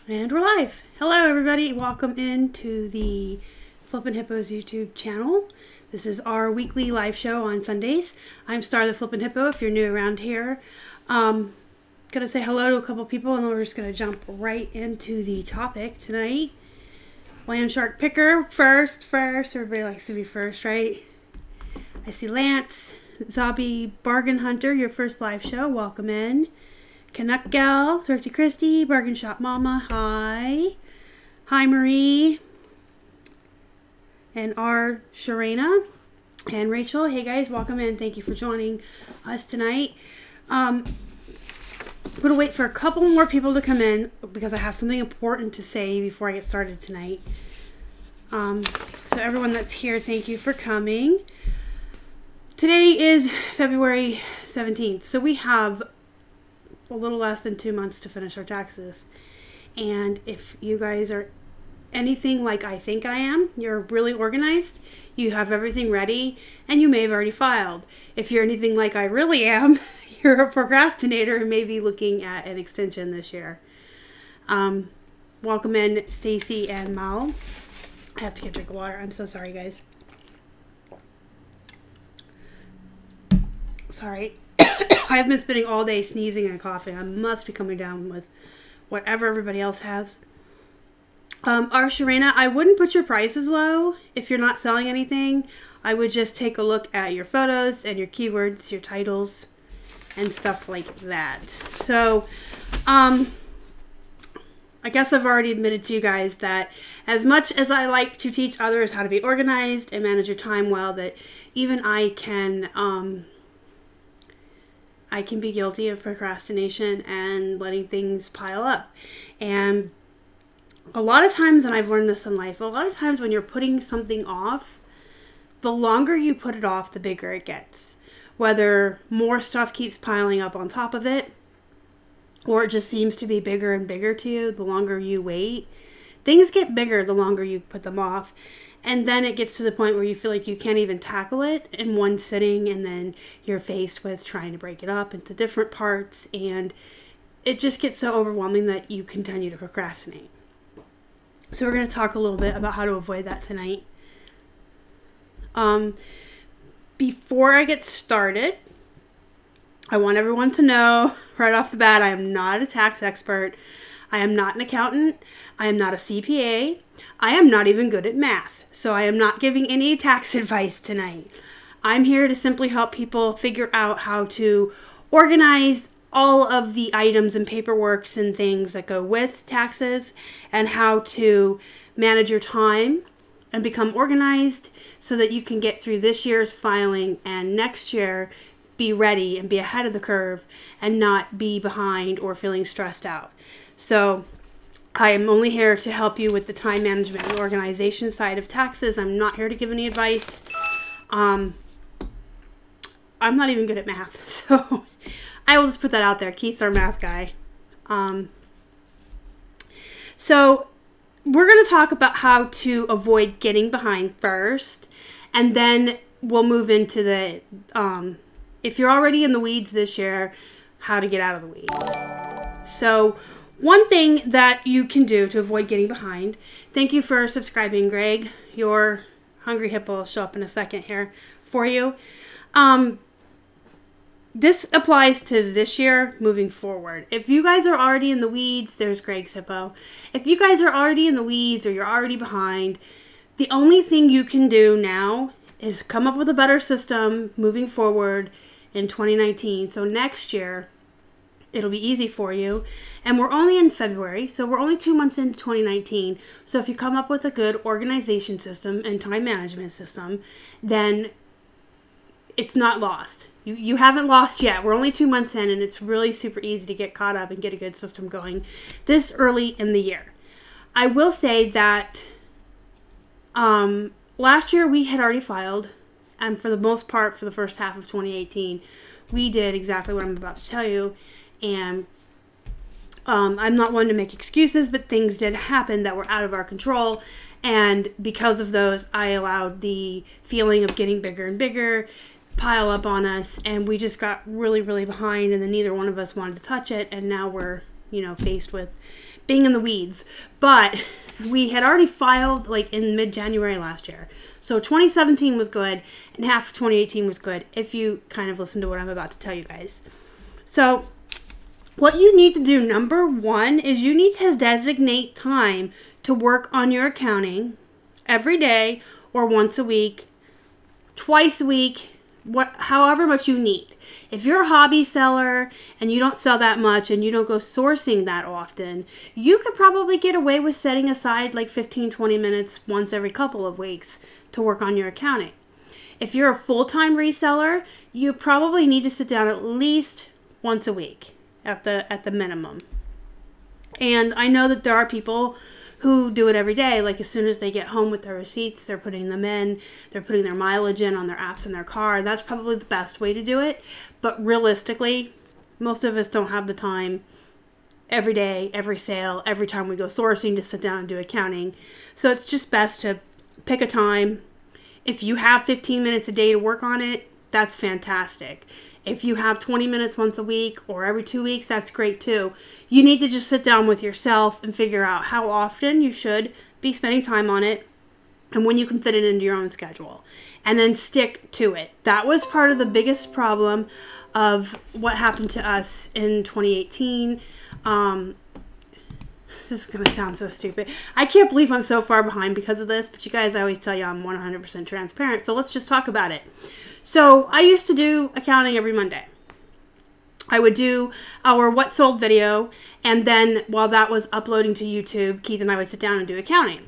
And we're live. Hello everybody, welcome into the Flippin Hippos YouTube channel. This is our weekly live show on Sundays. I'm Star the Flippin Hippo if you're new around here. Gonna say hello to a couple people and then we're just gonna jump right into the topic tonight. Land Shark Picker first. Everybody likes to be first, right? I see Lance, Zombie Bargain Hunter, your first live show, welcome in. Canuck Gal, Thrifty Christy, Bargain Shop Mama, hi. Hi Marie. And R. Sharena. And Rachel, hey guys, welcome in. Thank you for joining us tonight. I'm going to wait for a couple more people to come in because I have something important to say before I get started tonight. So everyone that's here, thank you for coming. Today is February 17th, so we have a little less than 2 months to finish our taxes. And if you guys are anything like I think I am, you're really organized, you have everything ready, and you may have already filed. If you're anything like I really am, you're a procrastinator and may be looking at an extension this year. Welcome in Stacy and Mal. I have to get a drink of water. I'm so sorry, guys. Sorry. I've been spending all day sneezing and coughing. I must be coming down with whatever everybody else has. R. Sharena, I wouldn't put your prices low if you're not selling anything. I would just take a look at your photos and your keywords, your titles, and stuff like that. So, I guess I've already admitted to you guys that as much as I like to teach others how to be organized and manage your time well, that even I can be guilty of procrastination and letting things pile up. And a lot of times, and I've learned this in life, a lot of times when you're putting something off, the longer you put it off, the bigger it gets. Whether more stuff keeps piling up on top of it, or it just seems to be bigger and bigger to you the longer you wait. Things get bigger the longer you put them off. And then it gets to the point where you feel like you can't even tackle it in one sitting, and then you're faced with trying to break it up into different parts, and it just gets so overwhelming that you continue to procrastinate. So we're going to talk a little bit about how to avoid that tonight. Before I get started, I want everyone to know right off the bat, I am not a tax expert. I am not an accountant. I am not a CPA. I am not even good at math. So I am not giving any tax advice tonight. I'm here to simply help people figure out how to organize all of the items and paperworks and things that go with taxes, and how to manage your time and become organized so that you can get through this year's filing and next year be ready and be ahead of the curve and not be behind or feeling stressed out. So I am only here to help you with the time management and organization side of taxes. I'm not here to give any advice. I'm not even good at math, so I will just put that out there. Keith's our math guy. So we're going to talk about how to avoid getting behind first, and then we'll move into the, if you're already in the weeds this year, how to get out of the weeds. So one thing that you can do to avoid getting behind, thank you for subscribing, Greg. Your Hungry Hippo will show up in a second here for you. This applies to this year moving forward. If you guys are already in the weeds, there's Greg's Hippo. If you guys are already in the weeds or you're already behind, the only thing you can do now is come up with a better system moving forward in 2019. So next year, it'll be easy for you. And we're only in February, so we're only 2 months into 2019. So if you come up with a good organization system and time management system, then it's not lost. You haven't lost yet. We're only 2 months in, and it's really super easy to get caught up and get a good system going this early in the year. I will say that last year we had already filed, and for the most part, for the first half of 2018, we did exactly what I'm about to tell you. And I'm not one to make excuses, but things did happen that were out of our control. And because of those, I allowed the feeling of getting bigger and bigger pile up on us, and we just got really, really behind, and then neither one of us wanted to touch it, and now we're, faced with being in the weeds. But we had already filed like in mid-January last year. So 2017 was good and half of 2018 was good, if you kind of listen to what I'm about to tell you guys. So what you need to do, number one, is you need to designate time to work on your accounting every day or once a week, twice a week, however much you need. If you're a hobby seller and you don't sell that much and you don't go sourcing that often, you could probably get away with setting aside like 15, 20 minutes once every couple of weeks to work on your accounting. If you're a full-time reseller, you probably need to sit down at least once a week at the minimum. And I know that there are people who do it every day. Like as soon as they get home with their receipts, they're putting them in, they're putting their mileage in on their apps in their car. That's probably the best way to do it. But realistically, most of us don't have the time every day, every sale, every time we go sourcing to sit down and do accounting. So it's just best to pick a time. If you have 15 minutes a day to work on it, that's fantastic. If you have 20 minutes once a week or every 2 weeks, that's great too. You need to just sit down with yourself and figure out how often you should be spending time on it and when you can fit it into your own schedule. And then stick to it. That was part of the biggest problem of what happened to us in 2018. This is going to sound so stupid. I can't believe I'm so far behind because of this, but you guys, I always tell you I'm 100% transparent. So let's just talk about it. So I used to do accounting every Monday. I would do our what sold video, and then while that was uploading to YouTube, Keith and I would sit down and do accounting.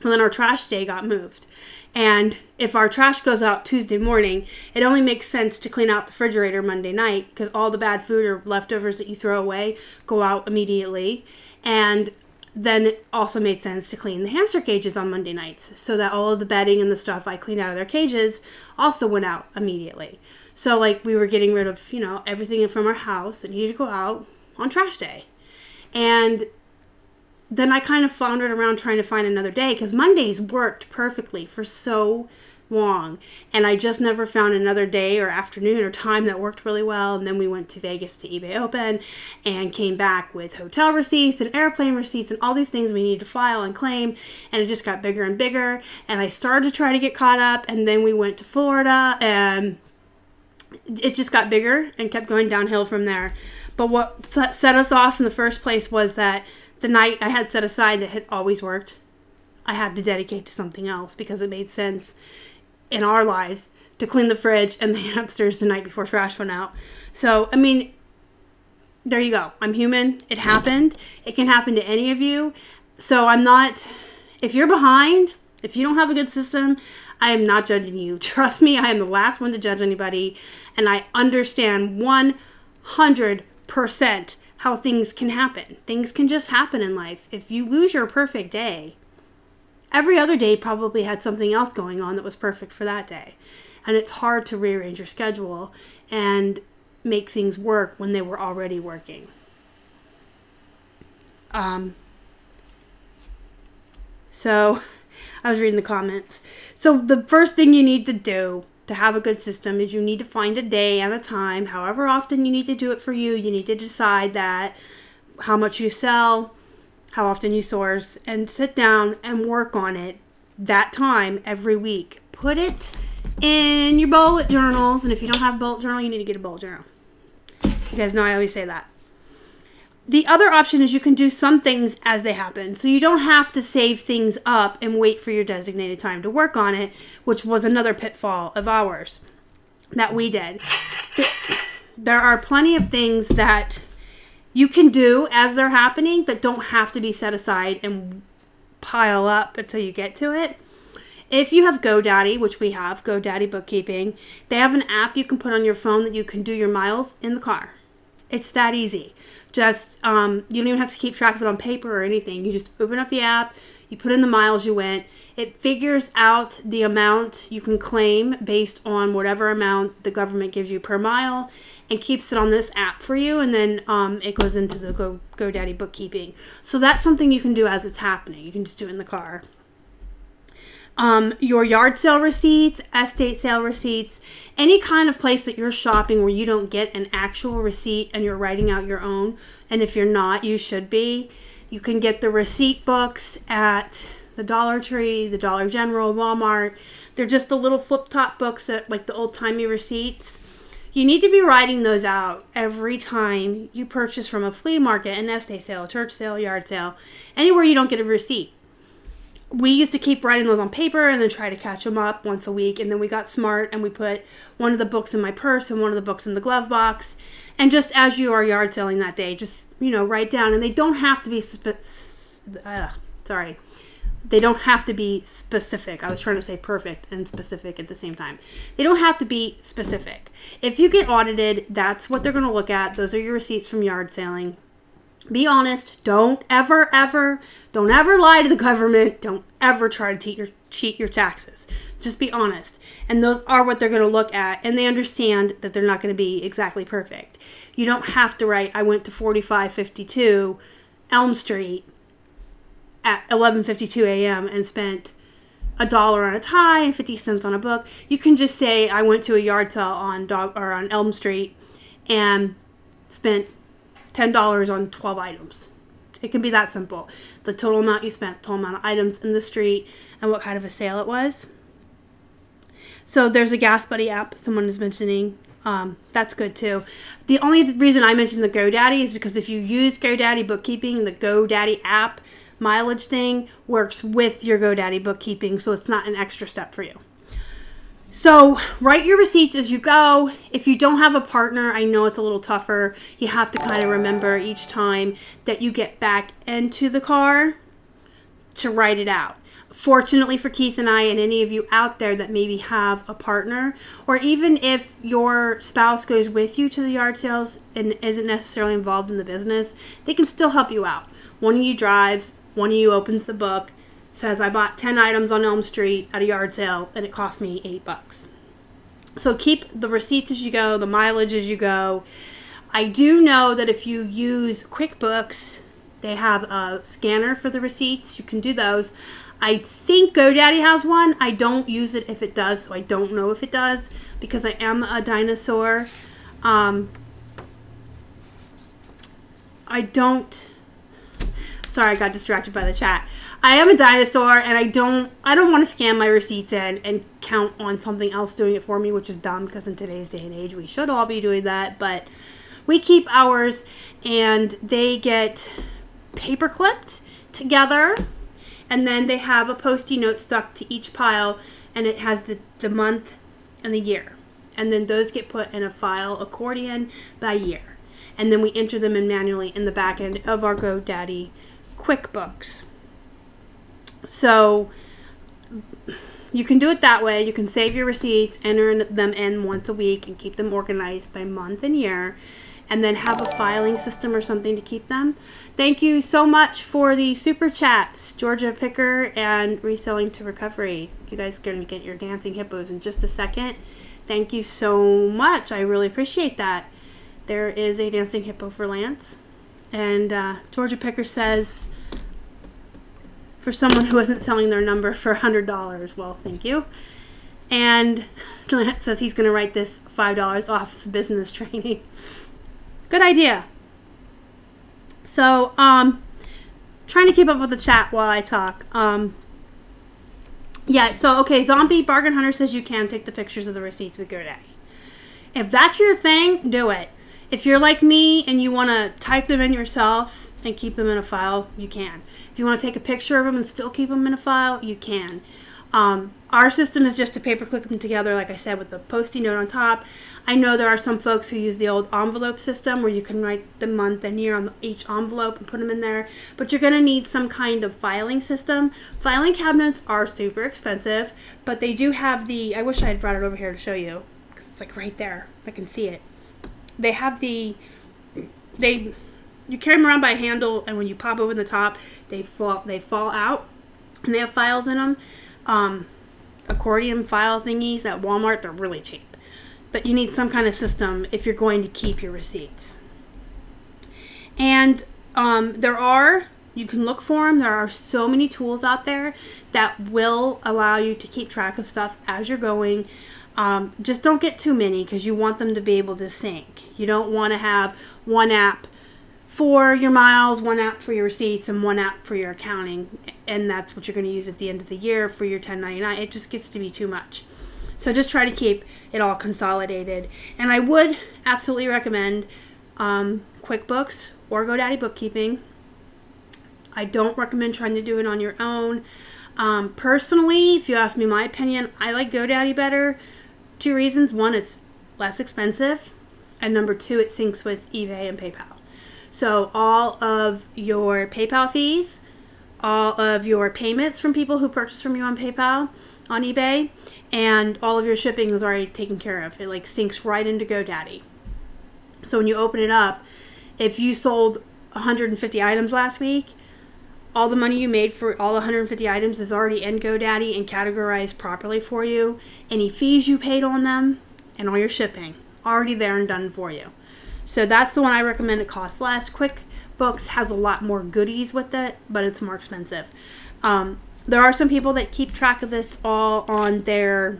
And then our trash day got moved. And if our trash goes out Tuesday morning, it only makes sense to clean out the refrigerator Monday night because all the bad food or leftovers that you throw away go out immediately. And then it also made sense to clean the hamster cages on Monday nights so that all of the bedding and the stuff I cleaned out of their cages also went out immediately. So like we were getting rid of, everything from our house that needed to go out on trash day. And then I kind of floundered around trying to find another day because Mondays worked perfectly for so long. And I just never found another day or afternoon or time that worked really well. And then we went to Vegas to eBay Open and came back with hotel receipts and airplane receipts and all these things we needed to file and claim. And it just got bigger and bigger. And I started to try to get caught up. And then we went to Florida and it just got bigger and kept going downhill from there. But what set us off in the first place was that the night I had set aside that had always worked, I had to dedicate to something else because it made sense in our lives to clean the fridge and the hamsters the night before trash went out. So, there you go. I'm human. It happened. It can happen to any of you. So if you're behind, if you don't have a good system, I am not judging you. Trust me, I am the last one to judge anybody. And I understand 100% how things can happen. Things can just happen in life. If you lose your perfect day, every other day probably had something else going on that was perfect for that day. And it's hard to rearrange your schedule and make things work when they were already working. So I was reading the comments. So the first thing you need to do to have a good system is you need to find a day and a time, however often you need to do it for you. You need to decide that how much you sell, how often you source, and sit down and work on it that time every week. Put it in your bullet journals, and if you don't have a bullet journal, you need to get a bullet journal. You guys know I always say that. The other option is you can do some things as they happen. So you don't have to save things up and wait for your designated time to work on it, which was another pitfall of ours that we did. There are plenty of things that you can do as they're happening that don't have to be set aside and pile up until you get to it. If you have GoDaddy, which we have, GoDaddy Bookkeeping, they have an app you can put on your phone that you can do your miles in the car. It's that easy. Just, you don't even have to keep track of it on paper or anything. You just open up the app, you put in the miles you went. It figures out the amount you can claim based on whatever amount the government gives you per mile and keeps it on this app for you. And then it goes into the GoDaddy Bookkeeping. So that's something you can do as it's happening. You can just do it in the car. Your yard sale receipts, estate sale receipts, any kind of place that you're shopping where you don't get an actual receipt and you're writing out your own. And if you're not, you should be. You can get the receipt books at the Dollar Tree, the Dollar General, Walmart. They're just the little flip top books that like the old timey receipts. You need to be writing those out every time you purchase from a flea market, an estate sale, a church sale, yard sale, anywhere you don't get a receipt. We used to keep writing those on paper and then try to catch them up once a week. And then we got smart and we put one of the books in my purse and one of the books in the glove box. And just as you are yard selling that day, just, write down. And they don't have to be, they don't have to be specific. I was trying to say perfect and specific at the same time. They don't have to be specific. If you get audited, that's what they're going to look at. Those are your receipts from yard selling. Be honest. Don't ever lie to the government. Don't ever try to cheat your taxes. Just be honest. And those are what they're going to look at. And they understand that they're not going to be exactly perfect. You don't have to write, I went to 4552 Elm Street at 11:52 a.m. and spent $1 on a tie and 50 cents on a book. You can just say, I went to a yard sale on Elm Street and spent $10 on 12 items. It can be that simple. The total amount you spent, total amount of items in the street, and what kind of a sale it was. So there's a Gas Buddy app someone is mentioning. That's good too. The only reason I mentioned the GoDaddy is because if you use GoDaddy bookkeeping, the GoDaddy app mileage thing works with your GoDaddy bookkeeping, so it's not an extra step for you. So write your receipts as you go. If you don't have a partner, I know it's a little tougher. You have to kind of remember each time that you get back into the car to write it out. Fortunately for Keith and I and any of you out there that maybe have a partner, or even if your spouse goes with you to the yard sales and isn't necessarily involved in the business, they can still help you out. One of you drives, one of you opens the book, says, I bought 10 items on Elm Street at a yard sale and it cost me $8. So keep the receipts as you go, the mileage as you go. I do know that if you use QuickBooks, they have a scanner for the receipts. You can do those. I think GoDaddy has one. I don't use it if it does, so I don't know if it does because I am a dinosaur. Sorry, I got distracted by the chat. I am a dinosaur, and I don't want to scan my receipts in and count on something else doing it for me, which is dumb because in today's day and age, we should all be doing that. But we keep ours, and they get paper clipped together, and then they have a Post-it note stuck to each pile, and it has the month and the year. And then those get put in a file accordion by year. And then we enter them in manually in the back end of our GoDaddy QuickBooks. So you can do it that way. You can save your receipts, enter them in once a week, and keep them organized by month and year, and then have a filing system or something to keep them. Thank you so much for the super chats, Georgia Picker and Reselling to Recovery. You guys are going to get your dancing hippos in just a second. Thank you so much. I really appreciate that. There is a dancing hippo for Lance. And Georgia Picker says, for someone who isn't selling their number for $100, well, thank you. And Lance says he's going to write this $5 off his business training. Good idea. So, trying to keep up with the chat while I talk. Yeah, so, okay, Zombie Bargain Hunter says you can take the pictures of the receipts with GoDaddy. If that's your thing, do it. If you're like me and you want to type them in yourself and keep them in a file, you can. If you want to take a picture of them and still keep them in a file, you can. Our system is just to paperclip them together, like I said, with a Post-it note on top. I know there are some folks who use the old envelope system where you can write the month and year on each envelope and put them in there. But you're going to need some kind of filing system. Filing cabinets are super expensive, but they do have the, I wish I had brought it over here to show you, because it's like right there. I can see it. They have the, you carry them around by a handle, and when you pop open the top, they fall out, and they have files in them. Accordion file thingies at Walmart, they're really cheap. But you need some kind of system if you're going to keep your receipts. And there are You can look for them. There are so many tools out there that will allow you to keep track of stuff as you're going. Just don't get too many because you want them to be able to sync. You don't want to have one app for your miles, one app for your receipts, and one app for your accounting. And that's what you're going to use at the end of the year for your 1099. It just gets to be too much. So just try to keep it all consolidated. And I would absolutely recommend QuickBooks or GoDaddy Bookkeeping. I don't recommend trying to do it on your own. Personally, if you ask me my opinion, I like GoDaddy better. 2 reasons. 1, it's less expensive. And number 2, it syncs with eBay and PayPal. So all of your PayPal fees, all of your payments from people who purchase from you on PayPal, on eBay, and all of your shipping is already taken care of. It like syncs right into GoDaddy. So when you open it up, if you sold 150 items last week, all the money you made for all 150 items is already in GoDaddy and categorized properly for you. Any fees you paid on them and all your shipping, already there and done for you. So that's the one I recommend. It costs less. QuickBooks has a lot more goodies with it, but it's more expensive. There are some people that keep track of this all on their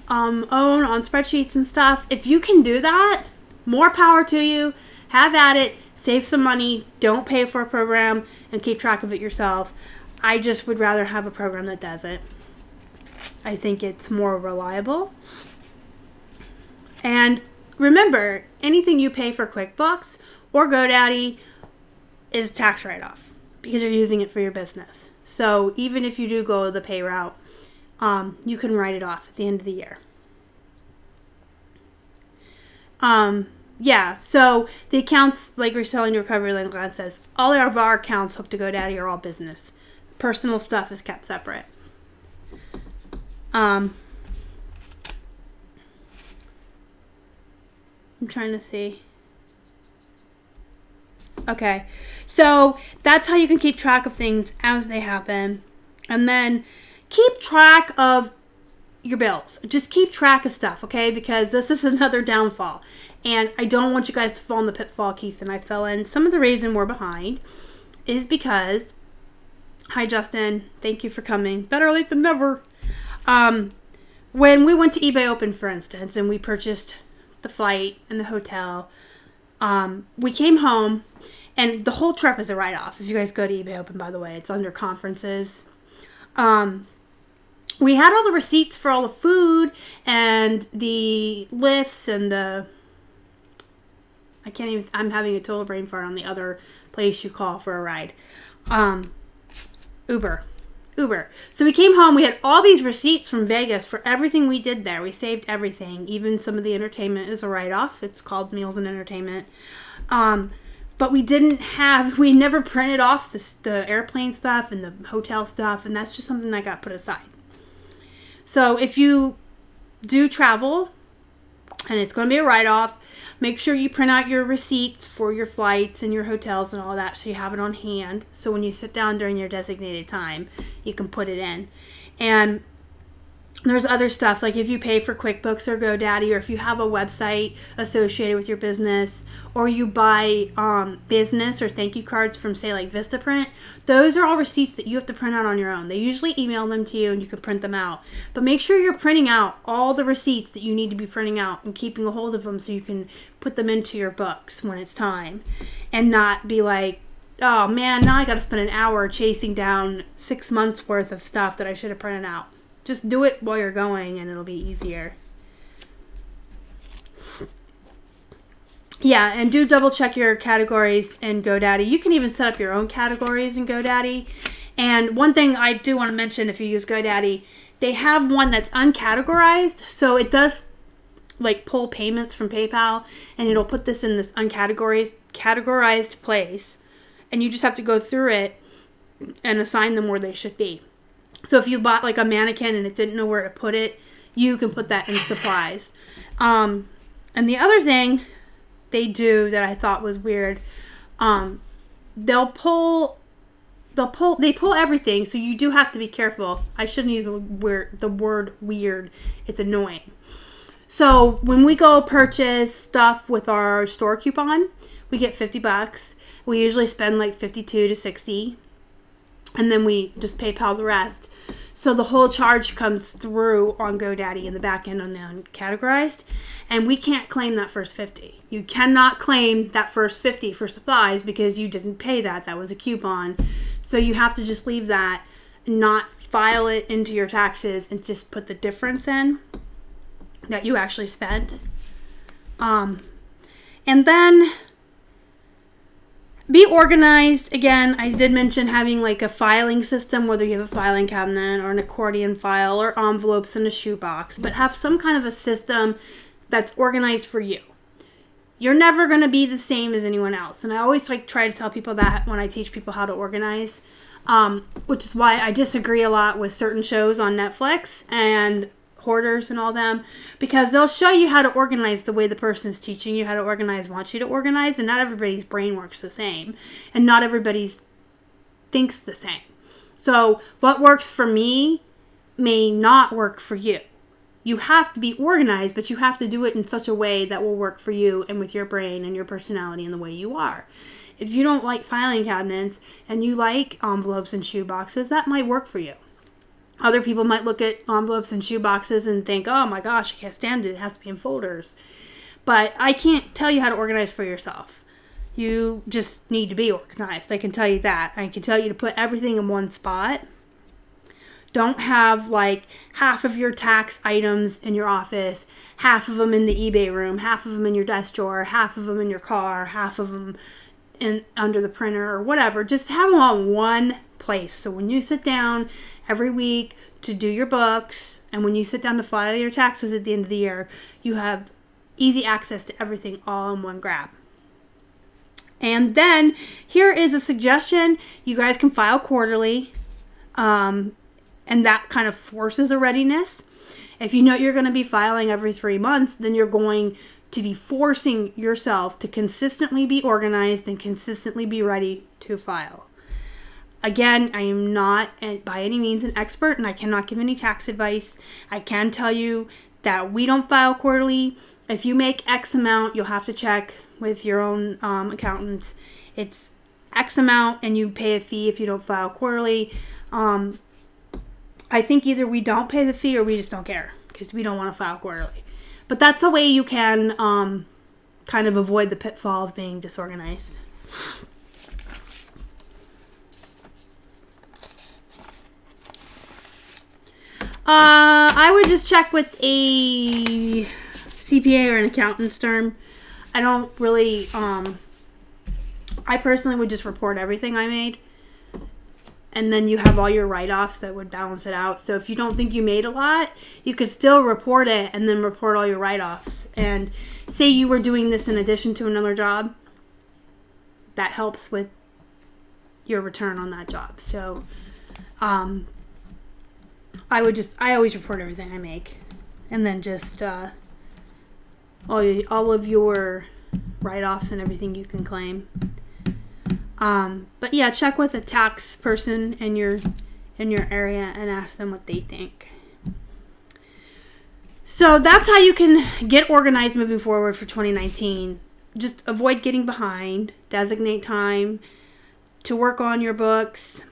own, on spreadsheets and stuff. If you can do that, more power to you. Have at it. Save some money. Don't pay for a program and keep track of it yourself. I just would rather have a program that does it. I think it's more reliable. And remember, anything you pay for QuickBooks or GoDaddy is tax write-off because you're using it for your business. So even if you do go the pay route, you can write it off at the end of the year. Yeah, so the accounts, like Reselling to Recovery, like Glenn says, all of our accounts hooked to GoDaddy are all business. Personal stuff is kept separate. I'm trying to see. Okay, so that's how you can keep track of things as they happen. And then keep track of your bills. Just keep track of stuff, okay? Because this is another downfall. And I don't want you guys to fall in the pitfall Keith and I fell in. Some of the reason we're behind is because, hi Justin, thank you for coming. Better late than never. When we went to eBay Open, for instance, and we purchased the flight and the hotel, we came home, and the whole trip is a write-off. If you guys go to eBay Open, by the way, it's under conferences. We had all the receipts for all the food and the lifts and the... I'm having a total brain fart on the other place you call for a ride. Uber. So we came home. We had all these receipts from Vegas for everything we did there. We saved everything. Even some of the entertainment is a write-off. It's called Meals and Entertainment. But we never printed off the airplane stuff and the hotel stuff. And that's just something that got put aside. So if you do travel and it's going to be a write-off, make sure you print out your receipts for your flights and your hotels and all that so you have it on hand. So when you sit down during your designated time, you can put it in. And there's other stuff, like if you pay for QuickBooks or GoDaddy, or if you have a website associated with your business, or you buy business or thank you cards from, say, like Vistaprint, those are all receipts that you have to print out on your own. They usually email them to you and you can print them out. But make sure you're printing out all the receipts that you need to be printing out and keeping a hold of them so you can put them into your books when it's time. And not be like, oh man, now I got to spend an hour chasing down 6 months worth of stuff that I should have printed out. Just do it while you're going and it'll be easier. Yeah, and do double check your categories in GoDaddy. You can even set up your own categories in GoDaddy. And one thing I do want to mention, if you use GoDaddy, they have one that's uncategorized. So it does like pull payments from PayPal and it'll put this in this categorized place. And you just have to go through it and assign them where they should be. So if you bought like a mannequin and it didn't know where to put it, you can put that in supplies. And the other thing they do that I thought was weird, they pull everything, so you do have to be careful. I shouldn't use the word weird. It's annoying. So when we go purchase stuff with our store coupon, we get $50. We usually spend like 52 to 60, and then we just PayPal the rest. So the whole charge comes through on GoDaddy in the back end on the uncategorized, and we can't claim that first 50. You cannot claim that first 50 for supplies because you didn't pay that. That was a coupon. So you have to just leave that, not file it into your taxes, and just put the difference in that you actually spent. And then be organized. Again, I did mention having like a filing system, whether you have a filing cabinet or an accordion file or envelopes in a shoebox, but have some kind of a system that's organized for you. You're never going to be the same as anyone else. And I always like try to tell people that when I teach people how to organize, which is why I disagree a lot with certain shows on Netflix and Hoarders and all them, because they'll show you how to organize the way the person's teaching you how to organize wants you to organize, and not everybody's brain works the same, and not everybody's thinks the same. So what works for me may not work for you. You have to be organized, but you have to do it in such a way that will work for you and with your brain and your personality and the way you are. If you don't like filing cabinets and you like envelopes and shoe boxes, that might work for you. Other people might look at envelopes and shoe boxes and think, oh my gosh, I can't stand it. It has to be in folders. But I can't tell you how to organize for yourself. You just need to be organized. I can tell you that. I can tell you to put everything in one spot. Don't have like half of your tax items in your office, half of them in the eBay room, half of them in your desk drawer, half of them in your car, half of them under the printer or whatever. Just have them all in one place. So when you sit down every week to do your books, and when you sit down to file your taxes at the end of the year, you have easy access to everything all in one grab. And then here is a suggestion. You guys can file quarterly, and that kind of forces a readiness. If you know you're going to be filing every 3 months, then you're going to be forcing yourself to consistently be organized and consistently be ready to file. Again, I am not by any means an expert, and I cannot give any tax advice. I can tell you that we don't file quarterly. If you make X amount, you'll have to check with your own accountants. It's X amount, and you pay a fee if you don't file quarterly. I think either we don't pay the fee or we just don't care because we don't want to file quarterly. But that's a way you can kind of avoid the pitfall of being disorganized. I would just check with a CPA or an accountant's firm. I don't really, I personally would just report everything I made. And then you have all your write-offs that would balance it out. So if you don't think you made a lot, you could still report it and then report all your write-offs. And say you were doing this in addition to another job, that helps with your return on that job. So I always report everything I make. And then just all of your write-offs and everything you can claim. But yeah, check with a tax person in your area and ask them what they think. So that's how you can get organized moving forward for 2019. Just avoid getting behind, designate time to work on your books,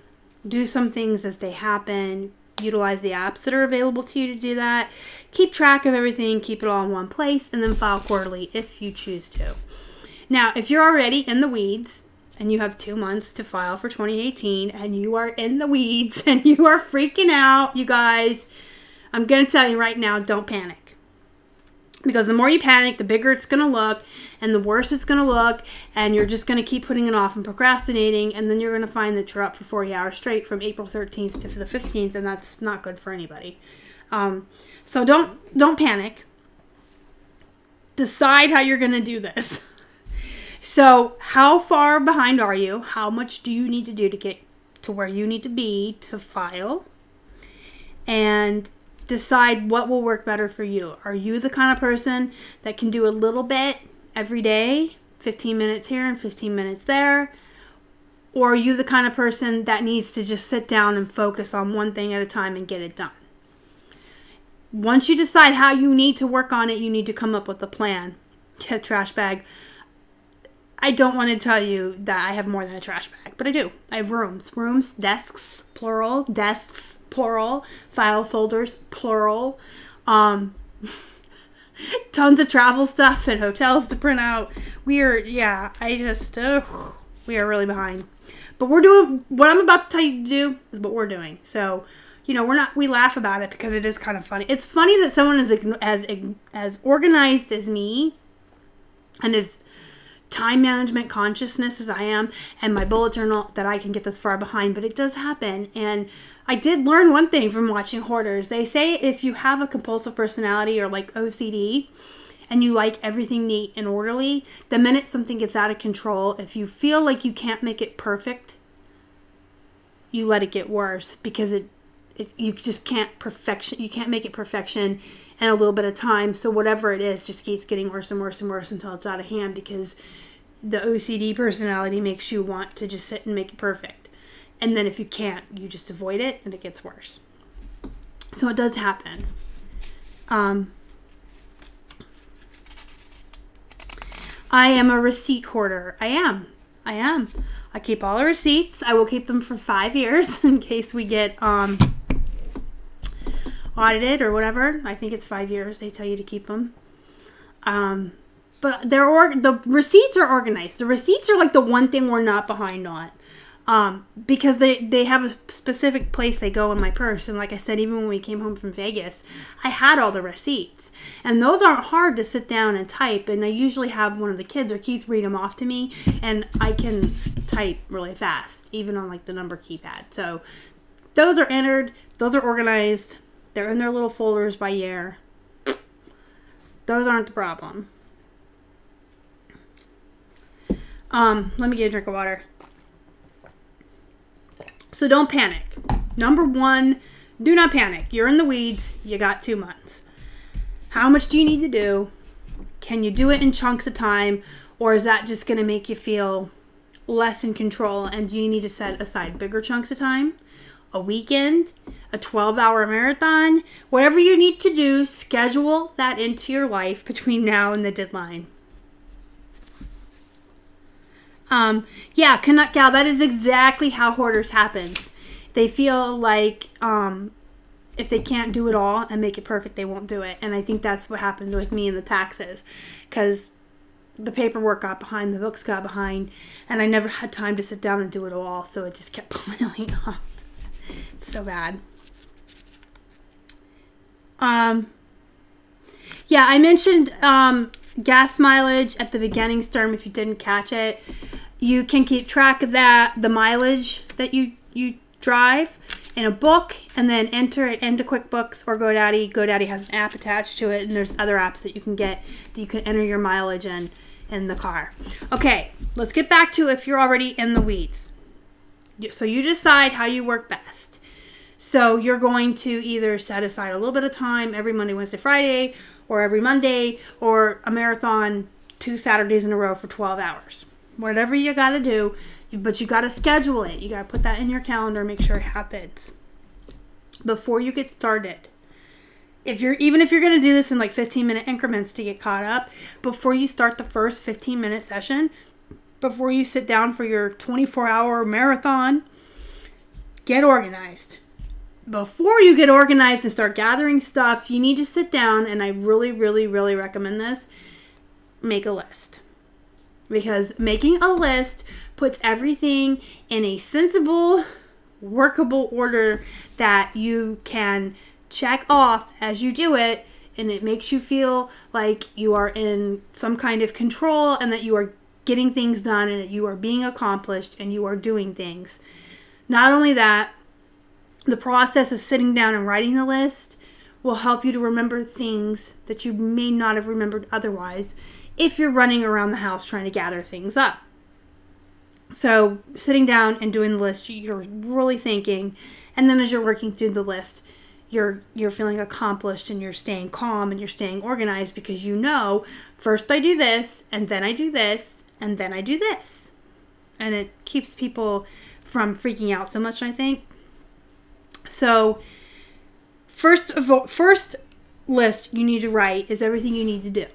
do some things as they happen, utilize the apps that are available to you to do that, keep track of everything, keep it all in one place, and then file quarterly if you choose to. Now, if you're already in the weeds, and you have 2 months to file for 2018, and you are in the weeds, and you are freaking out, you guys, I'm going to tell you right now, don't panic. Because the more you panic, the bigger it's going to look, and the worse it's going to look, and you're just going to keep putting it off and procrastinating, and then you're going to find that you're up for 40 hours straight from April 13th to the 15th, and that's not good for anybody. So don't panic. Decide how you're going to do this. So how far behind are you? How much do you need to do to get to where you need to be to file? And decide what will work better for you. Are you the kind of person that can do a little bit every day, 15 minutes here and 15 minutes there? Or are you the kind of person that needs to just sit down and focus on one thing at a time and get it done? Once you decide how you need to work on it, you need to come up with a plan. Get a trash bag. I don't want to tell you that I have more than a trash bag, but I do. I have rooms, desks, plural, file folders, plural, tons of travel stuff and hotels to print out. We are really behind. But we're doing, what I'm about to tell you to do is what we're doing. So, we laugh about it because it is kind of funny. It's funny that someone is as organized as me and as time management consciousness as I am, and my bullet journal, that I can get this far behind, but it does happen. And I did learn one thing from watching hoarders. They say if you have a compulsive personality or like OCD and you like everything neat and orderly, the minute something gets out of control, if you feel like you can't make it perfect, you let it get worse, because you just can't make it perfection in a little bit of time. So whatever it is just keeps getting worse and worse and worse until it's out of hand, because the OCD personality makes you want to just sit and make it perfect. And then if you can't, you just avoid it and it gets worse. So it does happen. I am a receipt hoarder. I am. I keep all the receipts. I will keep them for 5 years in case we get audited or whatever. I think it's 5 years. They tell you to keep them. But the receipts are organized. The receipts are like the one thing we're not behind on. Because they have a specific place they go in my purse. And like I said, even when we came home from Vegas, I had all the receipts. And those aren't hard to sit down and type. And I usually have one of the kids or Keith read them off to me. And I can type really fast, even on like the number keypad. So those are entered. Those are organized. They're in their little folders by year. Those aren't the problem. Let me get a drink of water. So don't panic. Number one, do not panic. You're in the weeds. You got 2 months. How much do you need to do? Can you do it in chunks of time? Or is that just going to make you feel less in control? And do you need to set aside bigger chunks of time? A weekend? A 12-hour marathon? Whatever you need to do, schedule that into your life between now and the deadline. Yeah, Canuck Gal, that is exactly how hoarders happens. They feel like if they can't do it all and make it perfect, they won't do it. And I think that's what happened with me and the taxes, because the paperwork got behind, the books got behind, and I never had time to sit down and do it all, so it just kept piling up. It's so bad. Yeah, I mentioned gas mileage at the beginning, Sturm, if you didn't catch it. You can keep track of that, the mileage that you drive, in a book, and then enter it into QuickBooks or GoDaddy. GoDaddy has an app attached to it, and there's other apps that you can get that you can enter your mileage in the car. Okay, let's get back to if you're already in the weeds. So you decide how you work best. So you're going to either set aside a little bit of time every Monday, Wednesday, Friday, or every Monday, or a marathon 2 Saturdays in a row for 12 hours. Whatever you got to do, but you got to schedule it. You got to put that in your calendar, make sure it happens before you get started. Even if you're going to do this in like 15-minute increments to get caught up, before you start the first 15-minute session, before you sit down for your 24-hour marathon, get organized. Before you get organized and start gathering stuff, you need to sit down, and I really, really, really recommend this, make a list. Because making a list puts everything in a sensible, workable order that you can check off as you do it, and it makes you feel like you are in some kind of control and that you are getting things done and that you are being accomplished and you are doing things. Not only that, the process of sitting down and writing the list will help you to remember things that you may not have remembered otherwise if you're running around the house trying to gather things up. So sitting down and doing the list, you're really thinking, and then as you're working through the list, you're feeling accomplished and you're staying calm and you're staying organized, because you know, first I do this, and then I do this, and then I do this. And it keeps people from freaking out so much, I think. So first list you need to write is everything you need to do.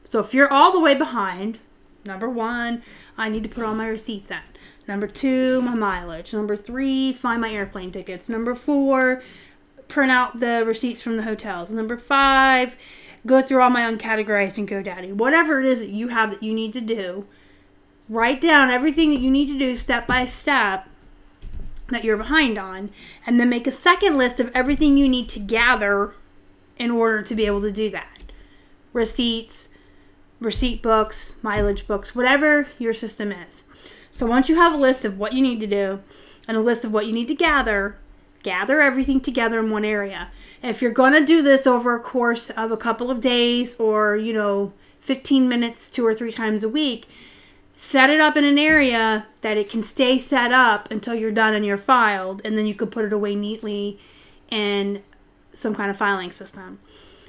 So if you're all the way behind, Number 1, I need to put all my receipts in. Number 2, my mileage. Number 3, find my airplane tickets. Number 4, print out the receipts from the hotels. Number 5, go through all my uncategorized in GoDaddy. Whatever it is that you have that you need to do, write down everything that you need to do step by step that you're behind on, and then make a second list of everything you need to gather in order to be able to do that. Receipts, receipt books, mileage books, whatever your system is. So once you have a list of what you need to do and a list of what you need to gather everything together in one area. If you're going to do this over a course of a couple of days or, 15 minutes 2 or 3 times a week, set it up in an area that it can stay set up until you're done and you're filed, and then you can put it away neatly in some kind of filing system.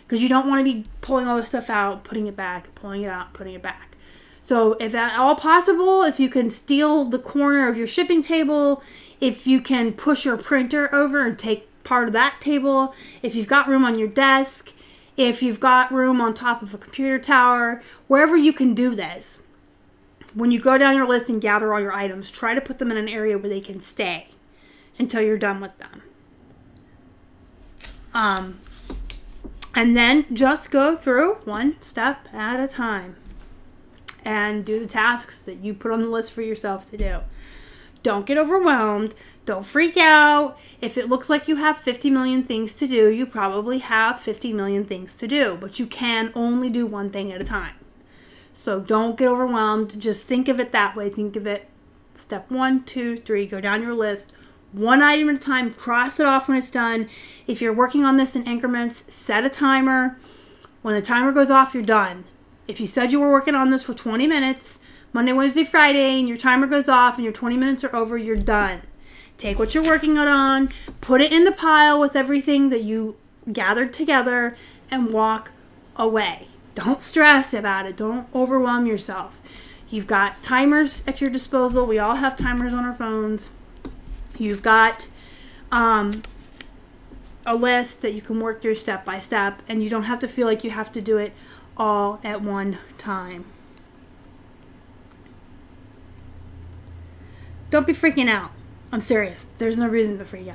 Because you don't want to be pulling all this stuff out, putting it back, pulling it out, putting it back. So if at all possible, if you can steal the corner of your shipping table, if you can push your printer over and take part of that table, if you've got room on your desk, if you've got room on top of a computer tower, wherever you can do this, when you go down your list and gather all your items, try to put them in an area where they can stay until you're done with them. And then just go through one step at a time and do the tasks that you put on the list for yourself to do. Don't get overwhelmed. Don't freak out. If it looks like you have 50 million things to do, you probably have 50 million things to do, but you can only do one thing at a time. So don't get overwhelmed. Just think of it that way. Think of it step 1, 2, 3. Go down your list. One item at a time. Cross it off when it's done. If you're working on this in increments, set a timer. When the timer goes off, you're done. If you said you were working on this for 20 minutes, Monday, Wednesday, Friday, and your timer goes off and your 20 minutes are over, you're done. Take what you're working on, put it in the pile with everything that you gathered together, and walk away. Don't stress about it. Don't overwhelm yourself. You've got timers at your disposal. We all have timers on our phones. You've got a list that you can work through step by step, and you don't have to feel like you have to do it all at one time. Don't be freaking out. I'm serious. There's no reason to freak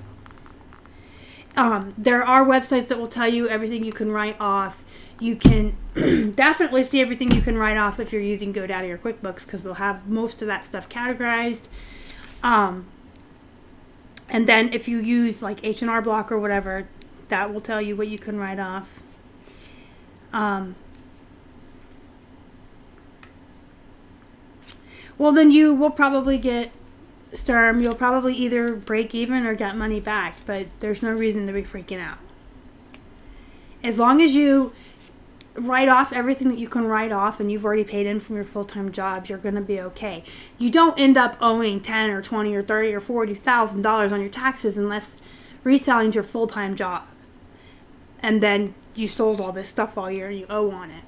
out. There are websites that will tell you everything you can write off. You can definitely see everything you can write off if you're using GoDaddy or QuickBooks, because they'll have most of that stuff categorized. And then if you use like H&R Block or whatever, that will tell you what you can write off. Well, then you will probably get Sturm. You'll probably either break even or get money back, but there's no reason to be freaking out. As long as you write off everything that you can write off and you've already paid in from your full-time job, you're going to be okay. You don't end up owing $10 or $20 or $30 or $40,000 on your taxes unless reselling is your full-time job. And then you sold all this stuff all year and you owe on it.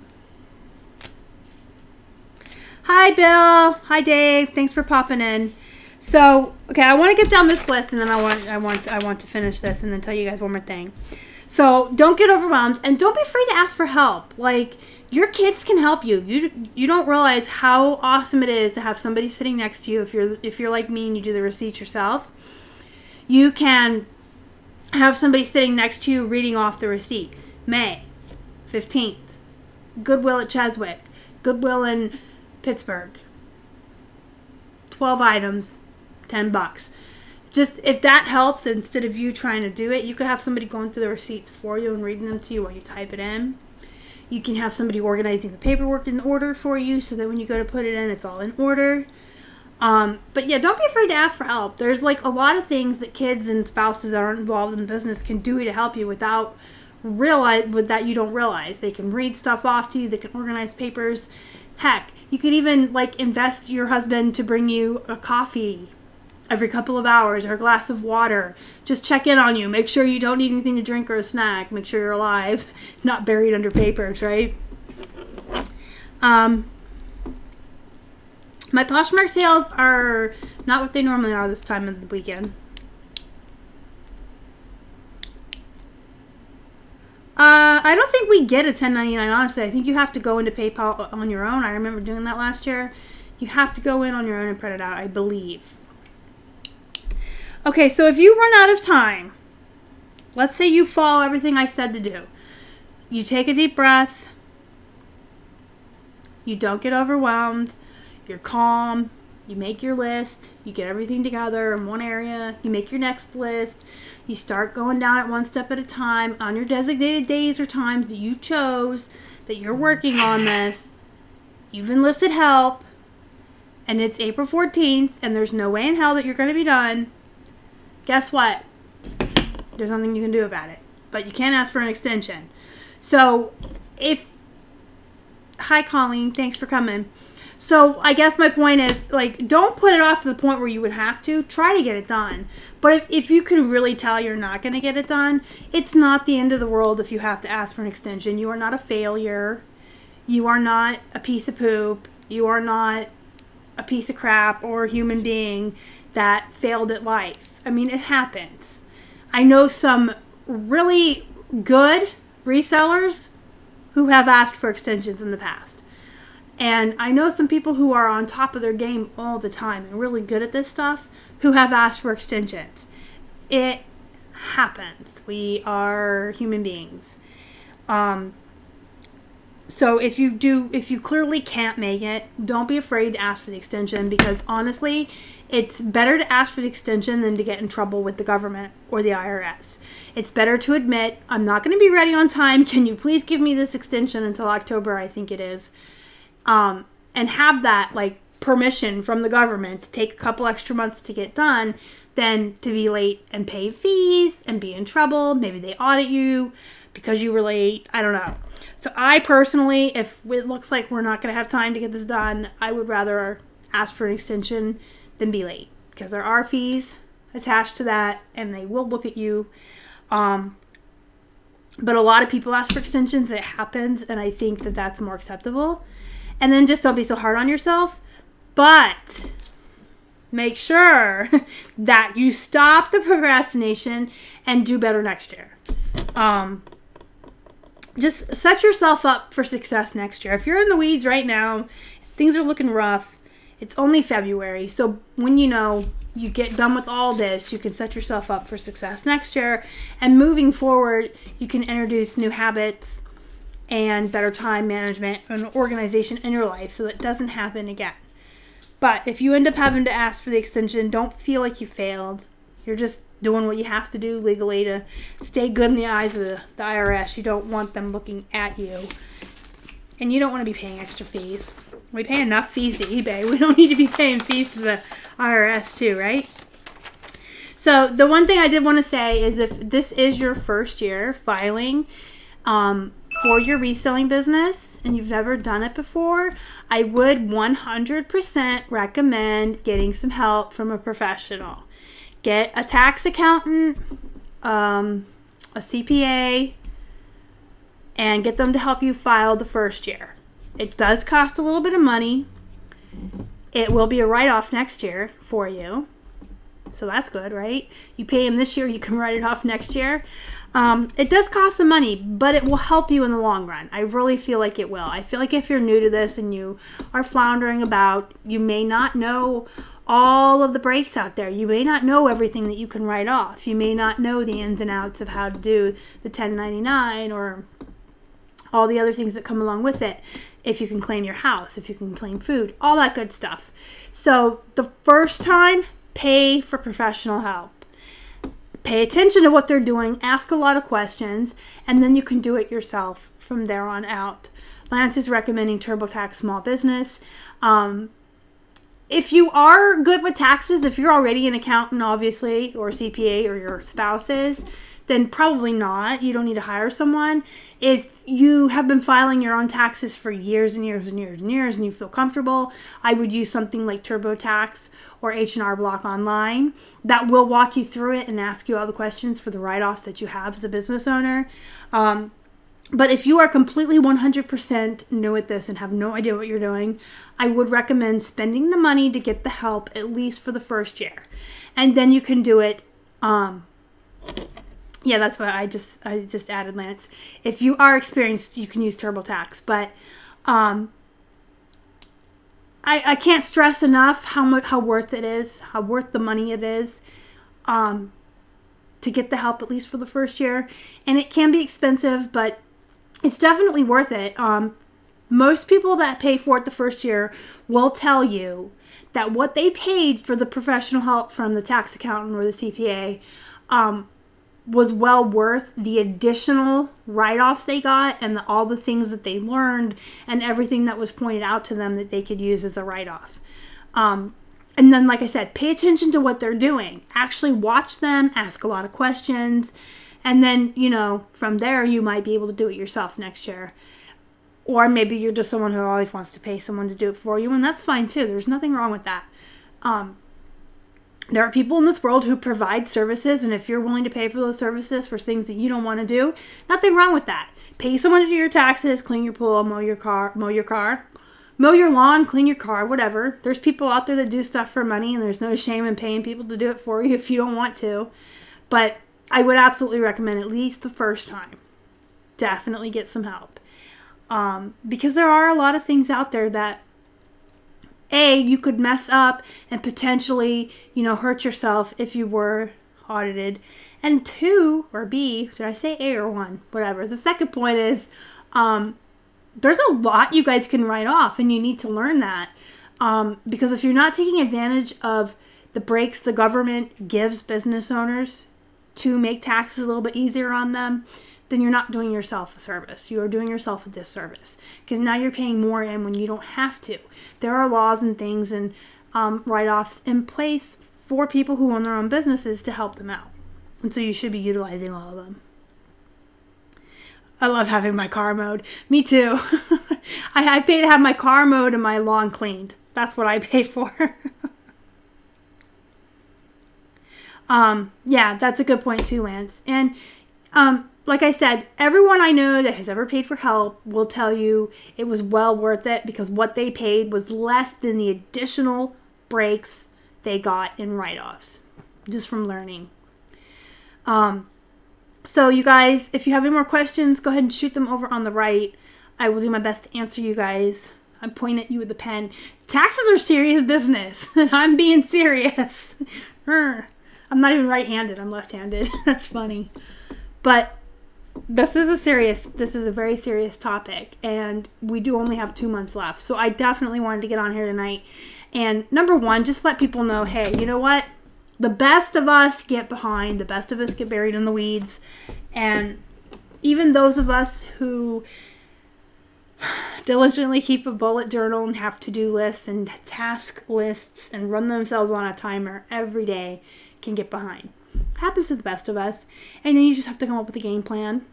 Hi, Bill. Hi, Dave. Thanks for popping in. So, okay, I want to get down this list, and then I want to finish this, and then tell you guys one more thing. So, don't get overwhelmed, and don't be afraid to ask for help. Like, your kids can help you. You don't realize how awesome it is to have somebody sitting next to you. If you're like me and you do the receipts yourself, you can have somebody sitting next to you reading off the receipt. May 15th, Goodwill at Cheswick, Goodwill in Pittsburgh, 12 items, $10. Just if that helps, instead of you trying to do it, you could have somebody going through the receipts for you and reading them to you while you type it in. You can have somebody organizing the paperwork in order for you so that when you go to put it in, it's all in order. But yeah, don't be afraid to ask for help. There's like a lot of things that kids and spouses that aren't involved in the business can do to help you that you don't realize. They can read stuff off to you. They can organize papers. Heck, you could even like invest your husband to bring you a coffee every couple of hours or a glass of water. Just check in on you. Make sure you don't need anything to drink or a snack. Make sure you're alive, not buried under papers, right? My Poshmark sales are not what they normally are this time of the weekend. I don't think we get a 1099, honestly. I think you have to go into PayPal on your own. I remember doing that last year. You have to go in on your own and print it out, I believe. Okay, so if you run out of time, let's say you follow everything I said to do. You take a deep breath. You don't get overwhelmed. You're calm. You make your list. You get everything together in one area. You make your next list. You start going down it one step at a time on your designated days or times that you chose that you're working on this. You've enlisted help. And it's April 14th and there's no way in hell that you're going to be done. Guess what? There's nothing you can do about it. But you can't ask for an extension. So hi Colleen, thanks for coming. So I guess my point is, like, don't put it off to the point where you would have to. Try to get it done. But if you can really tell you're not going to get it done, it's not the end of the world if you have to ask for an extension. You are not a failure. You are not a piece of poop. You are not a piece of crap or a human being that failed at life. I mean, it happens. I know some really good resellers who have asked for extensions in the past. And I know some people who are on top of their game all the time and really good at this stuff who have asked for extensions. It happens. We are human beings. So if you clearly can't make it, don't be afraid to ask for the extension, because honestly, it's better to ask for the extension than to get in trouble with the government or the IRS. It's better to admit, I'm not going to be ready on time. Can you please give me this extension until October, I think it is. And have that, like, permission from the government to take a couple extra months to get done than to be late and pay fees and be in trouble. Maybe they audit you because you were late. I don't know. So I personally, if it looks like we're not going to have time to get this done, I would rather ask for an extension than be late, because there are fees attached to that and they will look at you. But a lot of people ask for extensions. It happens, and I think that that's more acceptable. And then just don't be so hard on yourself. But make sure that you stop the procrastination and do better next year. Just set yourself up for success next year. If you're in the weeds right now, things are looking rough. It's only February. So when you get done with all this, you can set yourself up for success next year. And moving forward, you can introduce new habits and better time management and organization in your life so that it doesn't happen again. But if you end up having to ask for the extension, don't feel like you failed. You're just doing what you have to do legally to stay good in the eyes of the IRS. You don't want them looking at you. And you don't want to be paying extra fees. We pay enough fees to eBay. We don't need to be paying fees to the IRS too, right? So the one thing I did want to say is, if this is your first year filing for your reselling business and you've never done it before, I would 100% recommend getting some help from a professional. Get a tax accountant, a CPA, and get them to help you file the first year. It does cost a little bit of money. It will be a write-off next year for you. So that's good, right? You pay them this year, you can write it off next year. It does cost some money, but it will help you in the long run. I really feel like it will. I feel like if you're new to this and you are floundering about, you may not know all of the breaks out there. You may not know everything that you can write off. You may not know the ins and outs of how to do the 1099 or all the other things that come along with it. If you can claim your house, if you can claim food, all that good stuff. So the first time, pay for professional help. Pay attention to what they're doing, ask a lot of questions, and then you can do it yourself from there on out. Lance is recommending TurboTax Small Business. If you are good with taxes, if you're already an accountant, obviously, or CPA, or your spouse is, then probably not. You don't need to hire someone. If you have been filing your own taxes for years and years and years and years and you feel comfortable, I would use something like TurboTax or H&R Block Online that will walk you through it and ask you all the questions for the write-offs that you have as a business owner. But if you are completely 100% new at this and have no idea what you're doing, I would recommend spending the money to get the help, at least for the first year. And then you can do it Yeah, that's what I just added, Lance. If you are experienced, you can use TurboTax, but I can't stress enough how worth it is, how worth the money it is, to get the help, at least for the first year. And it can be expensive, but it's definitely worth it. Most people that pay for it the first year will tell you that what they paid for the professional help from the tax accountant or the CPA was well worth the additional write-offs they got and all the things that they learned and everything that was pointed out to them that they could use as a write-off. And then, like I said, pay attention to what they're doing. Actually watch them, ask a lot of questions, and then, you know, from there you might be able to do it yourself next year. Or maybe you're just someone who always wants to pay someone to do it for you, and that's fine too. There's nothing wrong with that. There are people in this world who provide services, and if you're willing to pay for those services for things that you don't want to do, nothing wrong with that. Pay someone to do your taxes, clean your pool, mow your lawn, clean your car, whatever. There's people out there that do stuff for money, and there's no shame in paying people to do it for you if you don't want to. But I would absolutely recommend at least the first time. Definitely get some help. Because there are a lot of things out there that A, you could mess up and potentially, you know, hurt yourself if you were audited. And two, or B, did I say A or one? Whatever. The second point is, there's a lot you guys can write off, and you need to learn that. Because if you're not taking advantage of the breaks the government gives business owners to make taxes a little bit easier on them, then you're not doing yourself a service. You are doing yourself a disservice, because now you're paying more in when you don't have to. There are laws and things and write-offs in place for people who own their own businesses to help them out. And so you should be utilizing all of them. I love having my car mowed. Me too. I pay to have my car mowed and my lawn cleaned. That's what I pay for. Yeah, that's a good point too, Lance. And like I said, everyone I know that has ever paid for help will tell you it was well worth it, because what they paid was less than the additional breaks they got in write-offs just from learning. So you guys, if you have any more questions, go ahead and shoot them over on the right. I will do my best to answer you guys. I'm pointing at you with the pen. Taxes are serious business, and I'm being serious. I'm not even right-handed. I'm left-handed. That's funny. But this is a very serious topic, and we do only have 2 months left. So I definitely wanted to get on here tonight. And number one, just let people know, hey, you know what? The best of us get behind. The best of us get buried in the weeds. And even those of us who diligently keep a bullet journal and have to-do lists and task lists and run themselves on a timer every day can get behind. Happens to the best of us. And then you just have to come up with a game plan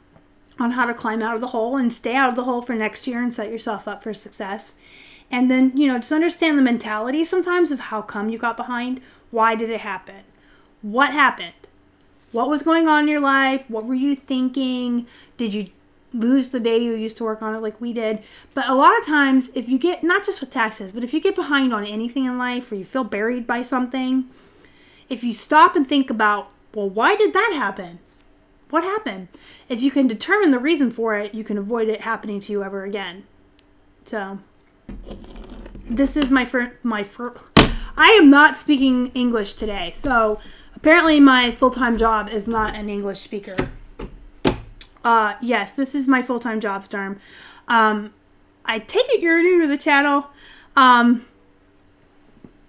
on how to climb out of the hole and stay out of the hole for next year and set yourself up for success. And then, you know, just understand the mentality sometimes of how come you got behind. Why did it happen? What happened? What was going on in your life? What were you thinking? Did you lose the day you used to work on it like we did? But a lot of times, if you get, not just with taxes, but if you get behind on anything in life or you feel buried by something, if you stop and think about, well, why did that happen? What happened? If you can determine the reason for it, you can avoid it happening to you ever again. So, this is my first, I am not speaking English today. So, apparently my full-time job is not an English speaker. Yes, this is my full-time job, Storm. I take it you're new to the channel.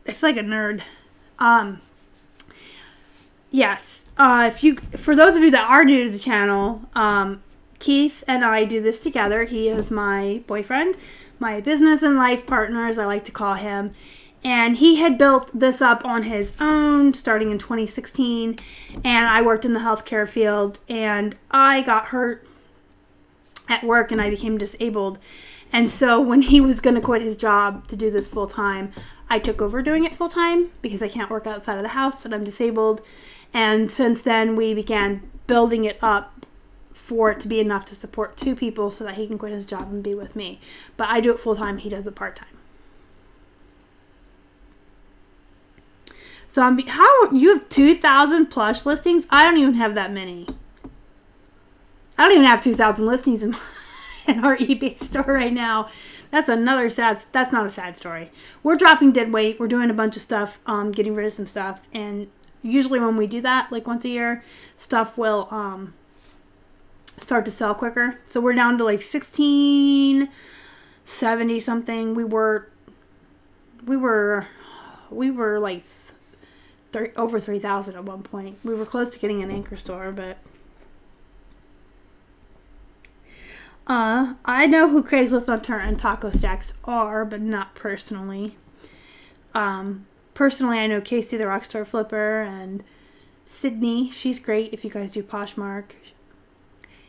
It's like a nerd. Yes. For those of you that are new to the channel, Keith and I do this together. He is my boyfriend, my business and life partner, as I like to call him. And he had built this up on his own starting in 2016. And I worked in the healthcare field, and I got hurt at work and I became disabled. And so when he was going to quit his job to do this full time, I took over doing it full time because I can't work outside of the house and I'm disabled. And since then, we began building it up for it to be enough to support 2 people so that he can quit his job and be with me. But I do it full time. He does it part time. So how you have 2,000 plush listings? I don't even have that many. I don't even have 2,000 listings in our eBay store right now. That's not a sad story. We're dropping dead weight. We're doing a bunch of stuff, getting rid of some stuff. And usually when we do that, like once a year, stuff will start to sell quicker. So we're down to like 1670 something. We were like over 3,000 at one point. We were close to getting an anchor store, but I know who Craigslist and Taco Stacks are, but not personally. Personally, I know Casey the Rockstar Flipper and Sydney. She's great if you guys do Poshmark.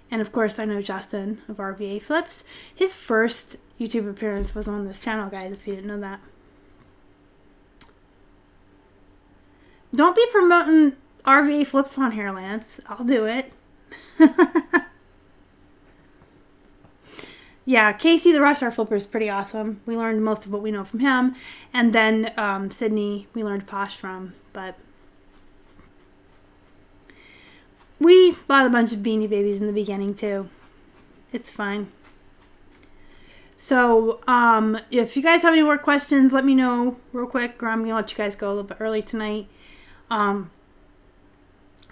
And of course, I know Justin of RVA Flips. His first YouTube appearance was on this channel, guys, if you didn't know that. Don't be promoting RVA Flips on here, Lance. I'll do it. Yeah, Casey the Rockstar Flipper is pretty awesome. We learned most of what we know from him. And then Sydney, we learned Posh from. But we bought a bunch of Beanie Babies in the beginning, too. It's fine. So, if you guys have any more questions, let me know real quick. Or I'm going to let you guys go a little bit early tonight.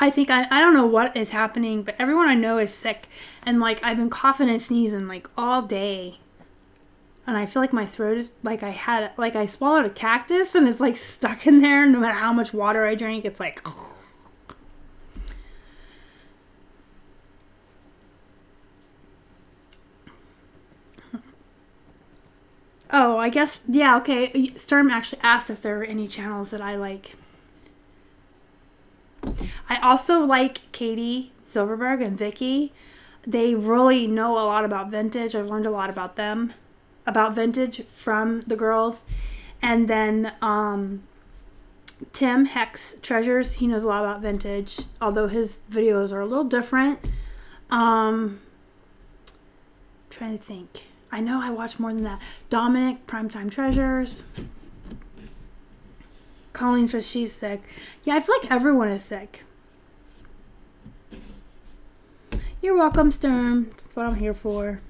I think, I don't know what is happening, but everyone I know is sick. And, like, I've been coughing and sneezing, like, all day. And I feel like my throat is, like, I swallowed a cactus and it's, like, stuck in there. No matter how much water I drink, it's like... Oh, I guess, yeah, okay. Storm actually asked if there were any channels that I like. I also like Katie Silverberg and Vicky. They really know a lot about vintage. I've learned a lot about them, about vintage from the girls. And then Tim Hex Treasures, he knows a lot about vintage, although his videos are a little different. Trying to think. I know I watch more than that. Dominic, Primetime Treasures. Colleen says she's sick. Yeah, I feel like everyone is sick. You're welcome, Sturm. That's what I'm here for.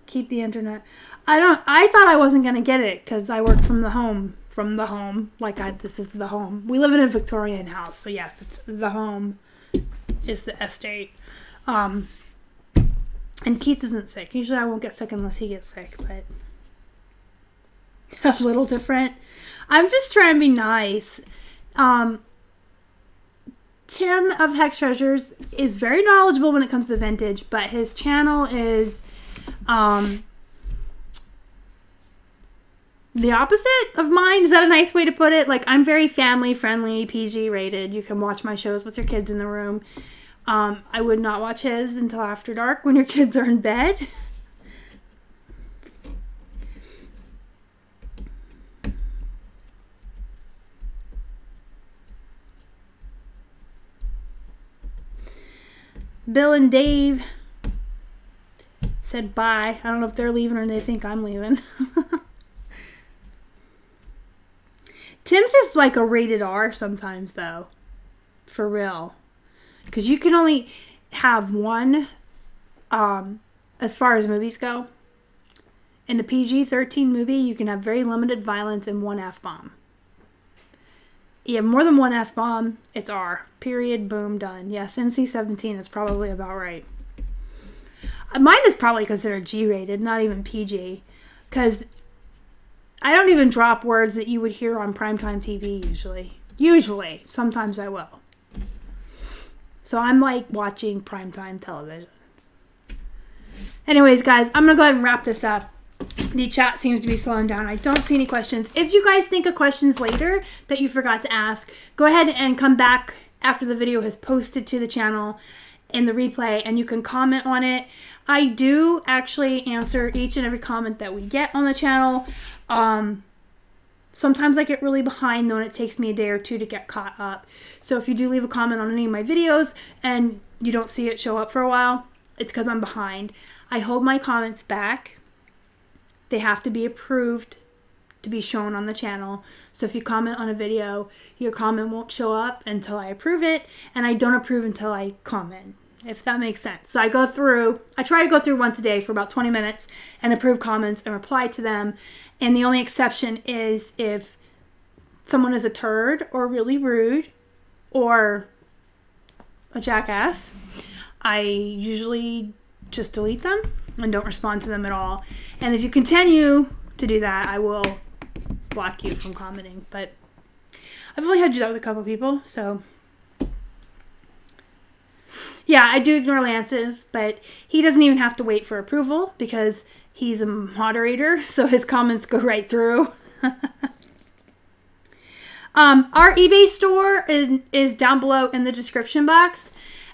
Keep the internet. I thought I wasn't going to get it because I work from the home. This is the home. We live in a Victorian house. So yes, it's the home is the estate. And Keith isn't sick. Usually I won't get sick unless he gets sick, but a little different. I'm just trying to be nice. Tim of Hex Treasures is very knowledgeable when it comes to vintage, but his channel is the opposite of mine. Is that a nice way to put it? Like, I'm very family friendly, PG rated. You can watch my shows with your kids in the room. I would not watch his until after dark when your kids are in bed. Bill and Dave said bye. I don't know if they're leaving or they think I'm leaving. Tim's is like a rated R sometimes, though. For real. Because you can only have one, as far as movies go. In a PG-13 movie, you can have very limited violence and one F-bomb. You have more than one F-bomb, it's R. Period, boom, done. Yes, NC-17 is probably about right. Mine is probably considered G-rated, not even PG. Because I don't even drop words that you would hear on primetime TV usually. Usually. Sometimes I will. So I'm like watching primetime television. Anyways, guys, I'm going to go ahead and wrap this up. The chat seems to be slowing down. I don't see any questions. If you guys think of questions later that you forgot to ask, go ahead and come back after the video has posted to the channel in the replay and you can comment on it. I do actually answer each and every comment that we get on the channel. Sometimes I get really behind though, and it takes me a day or two to get caught up. So if you do leave a comment on any of my videos and you don't see it show up for a while, it's because I'm behind. I hold my comments back. They have to be approved to be shown on the channel. So if you comment on a video, your comment won't show up until I approve it, and I don't approve until I comment. if that makes sense. So I try to go through once a day for about 20 minutes and approve comments and reply to them. And the only exception is if someone is a turd or really rude or a jackass, I usually just delete them and don't respond to them at all. And if you continue to do that, I will block you from commenting. But I've only had to do that with a couple people, so yeah, I do ignore Lance's, but he doesn't even have to wait for approval because he's a moderator, so his comments go right through. Our eBay store is down below in the description box.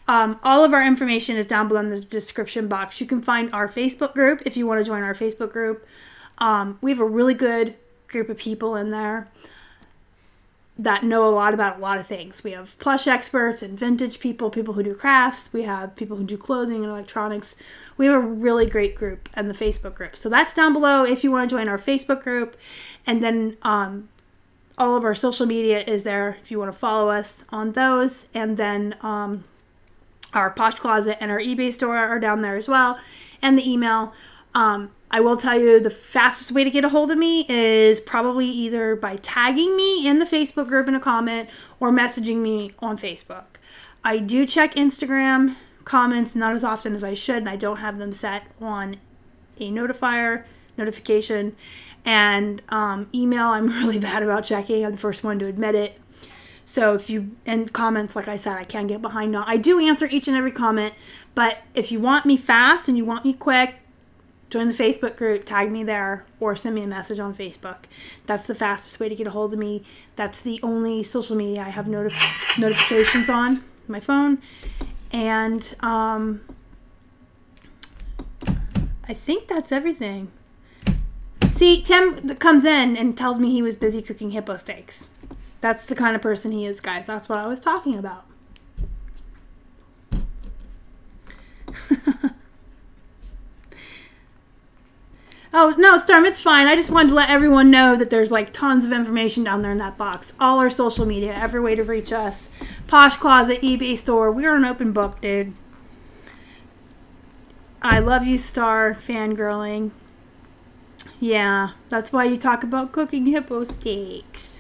All of our information is down below in the description box. You can find our Facebook group if you want to join our Facebook group. We have a really good group of people in there that know a lot about a lot of things. We have plush experts and vintage people, people who do crafts. We have people who do clothing and electronics. We have a really great group in the Facebook group. So that's down below if you want to join our Facebook group. And then all of our social media is there if you want to follow us on those. And then our Posh Closet and our eBay store are down there as well. And the email. I will tell you the fastest way to get a hold of me is probably either by tagging me in the Facebook group in a comment or messaging me on Facebook. I do check Instagram comments not as often as I should, and I don't have them set on a notification. And email, I'm really bad about checking. I'm the first one to admit it. So and comments, like I said, I can get behind on. I do answer each and every comment, but if you want me fast and you want me quick, join the Facebook group, tag me there, or send me a message on Facebook. That's the fastest way to get a hold of me. That's the only social media I have notifications on my phone. And I think that's everything. See, Tim comes in and tells me he was busy cooking hippo steaks. That's the kind of person he is, guys. That's what I was talking about. Oh, no, Storm, it's fine. I just wanted to let everyone know that there's like tons of information down there in that box. All our social media, every way to reach us. Posh Closet, eBay store. We're an open book, dude. I love you, Star. Fangirling. Yeah, that's why you talk about cooking hippo steaks.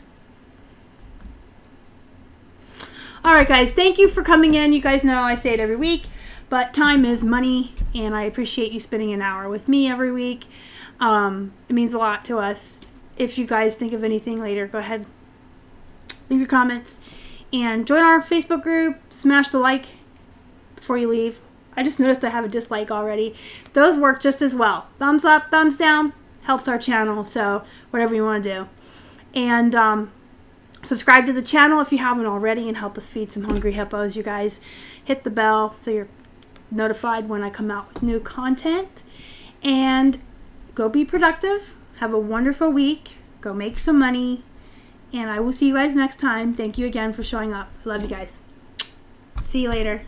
Alright, guys. Thank you for coming in. You guys know I say it every week, but time is money, and I appreciate you spending an hour with me every week. It means a lot to us. If you guys think of anything later, go ahead, leave your comments, and join our Facebook group. Smash the like before you leave. I just noticed I have a dislike already. Those work just as well. Thumbs up, thumbs down, helps our channel, so whatever you want to do. And subscribe to the channel if you haven't already and help us feed some hungry hippos. You guys hit the bell so you're notified when I come out with new content. And go be productive. Have a wonderful week. Go make some money. And I will see you guys next time. Thank you again for showing up. I love you guys. See you later.